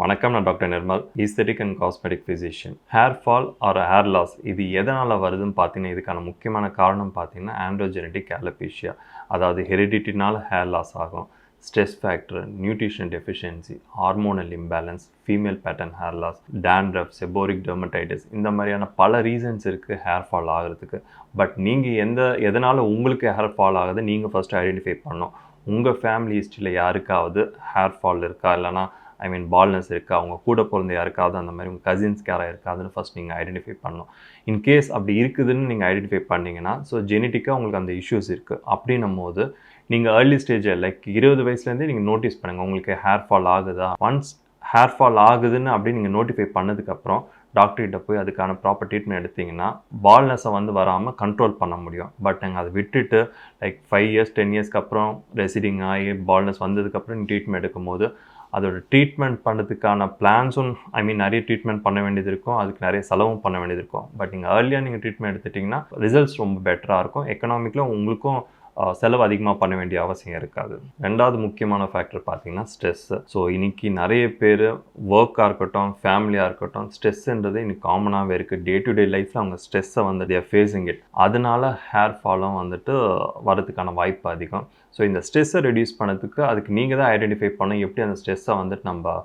வணக்கம், நான் doctor Nirmal, aesthetic and cosmetic physician. Hair fall or hair loss இது எதனால் வருதுன்னு பார்த்தீங்கன்னா, இதுக்கான முக்கியமான காரணம் பார்த்தீங்கன்னா ஆண்ட்ரோஜெனட்டிக் அலோபேஷியா. அதாவது ஹெரிடிட்டினால் ஹேர் லாஸ் ஆகும். Stress factor, nutrition deficiency, hormonal imbalance, female pattern hair loss, dandruff, seborrheic dermatitis, இந்த மாதிரியான பல ரீசன்ஸ் இருக்குது ஹேர் ஃபால் ஆகிறதுக்கு. பட் நீங்கள் எதனால் உங்களுக்கு ஹேர் ஃபால் ஆகுது நீங்கள் ஃபஸ்ட்டு ஐடென்டிஃபை பண்ணணும். உங்கள் ஃபேமிலி ஹிஸ்ட்ரியில் யாருக்காவது ஹேர் ஃபால் இருக்கா, இல்லைனா பால்னஸ் இருக்கா, அவங்க கூட பிறந்த யாருக்காவது அந்த மாதிரி உங்கள் கசின்ஸ்க்கு யாராக இருக்காதுன்னு ஃபஸ்ட் நீங்கள் ஐடென்டிஃபை பண்ணணும். இன்கேஸ் அப்படி இருக்குதுன்னு நீங்கள் ஐடென்டிஃபை பண்ணிங்கன்னா, ஸோ ஜெனட்டிக்காக உங்களுக்கு அந்த இஷ்யூஸ் இருக்குது அப்படின்னும் போது நீங்கள் ஏர்லி ஸ்டேஜில் லைக் 20 வயசுலேருந்தே நீங்கள் நோட்டீஸ் பண்ணுங்கள் உங்களுக்கு ஹேர் ஃபால் ஆகுதா. ஒன்ஸ் ஹேர் ஃபால் ஆகுதுன்னு அப்படின்னு நீங்கள் நோட்டிஃபை பண்ணதுக்கப்புறம் டாக்டர்கிட்ட போய் அதுக்கான ப்ராப்பர் ட்ரீட்மெண்ட் எடுத்திங்கன்னா பால்னஸை வராமல் கண்ட்ரோல் பண்ண முடியும். பட் நீங்கள் அதை விட்டுட்டு லைக் 5 இயர்ஸ் 10 இயர்ஸ்க்கு அப்புறம் ரெசிடிங் ஆகி பால்னஸ் வந்ததுக்கப்புறம் நீங்கள் ட்ரீட்மெண்ட் எடுக்கும்போது அதோட ட்ரீட்மெண்ட் பண்ணுறதுக்கான பிளான்ஸும் நிறைய ட்ரீட்மெண்ட் பண்ண வேண்டியது இருக்கும், அதுக்கு நிறைய செலவும் பண்ண வேண்டியது இருக்கும். பட் நீங்கள் ஏர்லியாக நீங்கள் ட்ரீட்மெண்ட் எடுத்துட்டிங்கன்னா ரிசல்ட்ஸ் ரொம்ப பெட்டராக இருக்கும். எக்கனாமிக்கில் உங்களுக்கும் செலவு அதிகமாக பண்ண வேண்டிய அவசியம் இருக்காது. ரெண்டாவது முக்கியமான ஃபேக்டர் பார்த்தீங்கன்னா ஸ்ட்ரெஸ்ஸு. ஸோ இன்றைக்கி நிறைய பேர் ஒர்க்காக இருக்கட்டும், ஃபேமிலியாக இருக்கட்டும், ஸ்ட்ரெஸ்ஸுன்றது இன்றைக்கி காமனாகவே இருக்குது. டே டு டே லைஃப்பில் அவங்க ஸ்ட்ரெஸ்ஸை தேர் ஃபேஸிங் இட். அதனால ஹேர் ஃபாலும் வரதுக்கான வாய்ப்பு அதிகம். ஸோ இந்த ஸ்ட்ரெஸ்ஸை ரெடியூஸ் பண்ணதுக்கு அதுக்கு நீங்கள் தான் ஐடென்டிஃபை பண்ணணும் எப்படி அந்த ஸ்ட்ரெஸ்ஸை நம்ம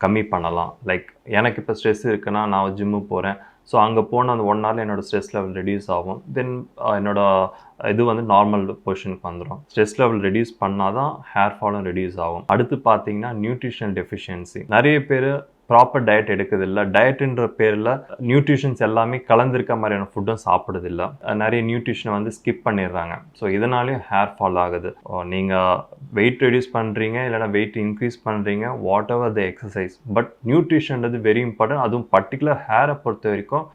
கம்மி பண்ணலாம். லைக் எனக்கு இப்போ ஸ்ட்ரெஸ் இருக்குன்னா நான் ஜிம்மு போகிறேன். ஸோ அங்கே போன அந்த 1 ஹவரில் என்னோடய ஸ்ட்ரெஸ் லெவல் ரெடியூஸ் ஆகும். தென் என்னோடய இது நார்மல் பொசிஷனுக்கு வந்துடும். ஸ்ட்ரெஸ் லெவல் ரெடியூஸ் பண்ணால் தான் ஹேர் ஃபாலும் ரெடியூஸ் ஆகும். அடுத்து பார்த்தீங்கன்னா நியூட்ரிஷனல் டெஃபிஷியன்சி. நிறைய பேர் ப்ராப்பர் டயட் எடுக்கிறதில்ல. டயட்டுன்ற பேரில் நியூட்ரிஷன்ஸ் எல்லாமே கலந்துருக்க மாதிரியான ஃபுட்டும் சாப்பிடுறதில்ல. நிறைய நியூட்ரிஷனை ஸ்கிப் பண்ணிடுறாங்க. ஸோ இதனாலேயும் ஹேர் ஃபால் ஆகுது. நீங்கள் வெயிட் ரெடியூஸ் பண்ணுறீங்க, இல்லைனா வெயிட் இன்க்ரீஸ் பண்ணுறீங்க, whatever the exercise, but நியூட்ரிஷன்றது வெரி இம்பார்ட்டன்ட். அதுவும் பர்டிகுலர் ஹேரை பொறுத்த வரைக்கும்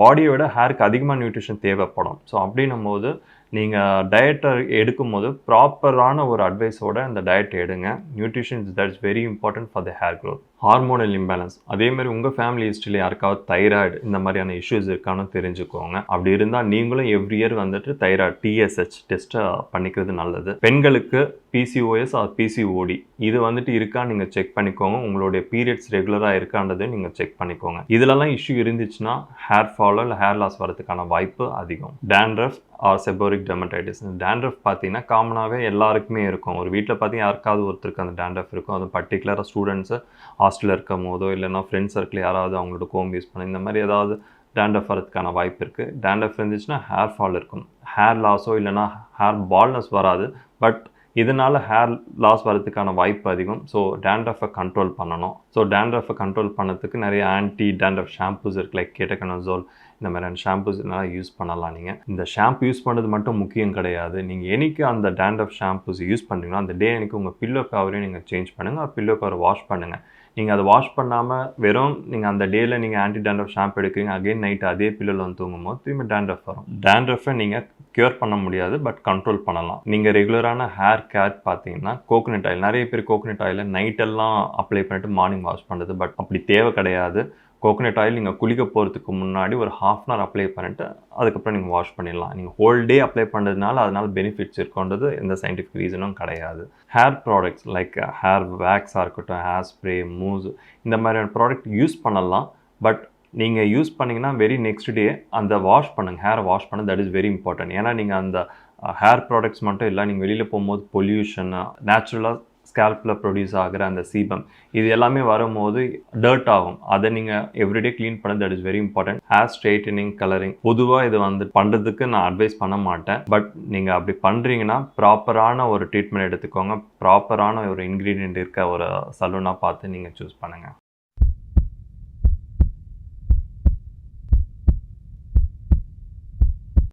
பாடியை விட ஹேருக்கு அதிகமாக நியூட்ரிஷன் தேவைப்படும். ஸோ அப்படின்னும் போது நீங்கள் டயட்டை எடுக்கும்போது ப்ராப்பரான ஒரு அட்வைஸோடு அந்த டயட் எடுங்க. Nutrition that's very important for the hair growth. Hormonal imbalance, அதேமாதிரி உங்கள் ஃபேமிலி ஹிஸ்ட்ரியில் யாருக்காவது தைராய்டு இந்த மாதிரியான இஷ்யூஸ் இருக்கான்னு தெரிஞ்சுக்கோங்க. அப்படி இருந்தால் நீங்களும் எவ்ரி இயர் தைராய்டு TSH டெஸ்ட்டை பண்ணிக்கிறது நல்லது. பெண்களுக்கு PCOS ஆர் PCOD இது இருக்கான்னு நீங்கள் செக் பண்ணிக்கோங்க. உங்களுடைய பீரியட்ஸ் ரெகுலராக இருக்கான்றதை நீங்கள் செக் பண்ணிக்கோங்க. இதிலலாம் இஷ்யூ இருந்துச்சுன்னா ஹேர் ஃபாலோ இல்லை ஹேர் லாஸ் வரதுக்கான வாய்ப்பு அதிகம். Dandruff or seborrheic dermatitis. Dandruff பார்த்தீங்கன்னா காமனாகவே எல்லாருக்குமே இருக்கும். ஒரு வீட்டில் பார்த்தீங்கன்னா யாருக்காவது ஒருத்தருக்கு அந்த டேண்ட்ரஃப் இருக்கும். அது பர்டிகுலராக ஸ்டூடெண்ட்ஸு ஹாஸ்டலில் இருக்கும் போதோ இல்லைனா ஃப்ரெண்ட்ஸ் சர்க்கிள் யாராவது அவங்களோட கோம் யூஸ் பண்ணி இந்த மாதிரி ஏதாவது டேண்ட்ரஃப் வரதுக்கான வாய்ப்பு இருக்குது. டேண்ட்ரஃப் இருந்துச்சுன்னா ஹேர் ஃபால் இருக்கும். ஹேர் லாஸோ இல்லைனா ஹேர் பால்னஸ் வராது, பட் இதனால் ஹேர் லாஸ் வரதுக்கான வாய்ப்பு அதிகம். ஸோ டேண்ட்ரஃபை கண்ட்ரோல் பண்ணணும். ஸோ டேண்ட்ரஃபை கண்ட்ரோல் பண்ணதுக்கு நிறைய ஆன்டி டேண்ட்ரஃப் ஷாம்பூஸ் இருக்குது. லைக் கேட்டகனசோல் இந்த மாதிரியான ஷாம்பூஸ் எல்லாம் யூஸ் பண்ணலாம். நீங்கள் இந்த ஷாம்பு யூஸ் பண்ணுறது மட்டும் முக்கியம் கிடையாது. நீங்கள் என்னைக்கு அந்த டேண்ட்ரஃப் ஷாம்பூஸ் யூஸ் பண்ணுறீங்களோ அந்த டே அன்றைக்கி உங்கள் பில்லோ கவரையும் நீங்கள் சேஞ்ச் பண்ணுங்கள், பில்லோ கவரை வாஷ் பண்ணுங்கள். நீங்கள் அதை வாஷ் பண்ணாமல் வெறும் நீங்கள் அந்த டேயில் நீங்கள் ஆன்டி டேண்ட்ரஃப் ஷாம்பு எடுக்கிறீங்க, அகைன் நைட்டு அதே பில்லோவில் தூங்கும்போது திரும்பி டேண்ட்ரஃப் வரும். டேண்ட்ரஃபை நீங்கள் க்யூர் பண்ண முடியாது, பட் கண்ட்ரோல் பண்ணலாம். நீங்கள் ரெகுலரான ஹேர் கேர் பார்த்தீங்கன்னா கோகோனட் ஆயில், நிறைய பேர் கோகோனட் ஆயிலை நைட்டெல்லாம் அப்ளை பண்ணிட்டு மார்னிங் வாஷ் பண்ணுறது, பட் அப்படி தேவை கிடையாது. கோகோனட் ஆயில் நீங்கள் குளிக்க போகிறதுக்கு முன்னாடி ஒரு 1/2 hour அப்ளை பண்ணிவிட்டு அதுக்கப்புறம் நீங்கள் வாஷ் பண்ணிடலாம். நீங்கள் ஹோல் டே அப்ளை பண்ணுறதுனால அதனால் பெனிஃபிட்ஸ் இருக்குன்றது எந்த சயின்டிஃபிக் ரீசனும் கிடையாது. ஹேர் ப்ராடக்ட்ஸ் லைக் ஹேர் வேக்ஸாக இருக்கட்டும், ஹேர் ஸ்ப்ரே, மூஸ் இந்த மாதிரியான ப்ராடக்ட் யூஸ் பண்ணலாம். பட் நீங்கள் யூஸ் பண்ணிங்கன்னா வெரி நெக்ஸ்ட் டே அந்த வாஷ் பண்ணுங்கள், ஹேரை வாஷ் பண்ண, தட் இஸ் வெரி இம்பார்ட்டன்ட். ஏன்னா நீங்கள் அந்த ஹேர் ப்ராடக்ட்ஸ் மட்டும் இல்லை, நீங்கள் வெளியில் போகும்போது பொல்யூஷன், நேச்சுரலாக ஸ்கேல்பில் ப்ரொடியூஸ் ஆகிற அந்த சீபம் இது எல்லாமே வரும்போது டர்ட் ஆகும். அதை நீங்கள் எவ்ரிடே க்ளீன் பண்ண, that is very important. Hair straightening, colouring பொதுவாக இது பண்ணுறதுக்கு நான் அட்வைஸ் பண்ண மாட்டேன். பட் நீங்கள் அப்படி பண்ணுறீங்கன்னா ப்ராப்பரான ஒரு ட்ரீட்மெண்ட் எடுத்துக்கோங்க. ப்ராப்பரான ஒரு இன்க்ரீடியன்ட் இருக்க ஒரு சலூனாக பார்த்து நீங்கள் சூஸ் பண்ணுங்கள்.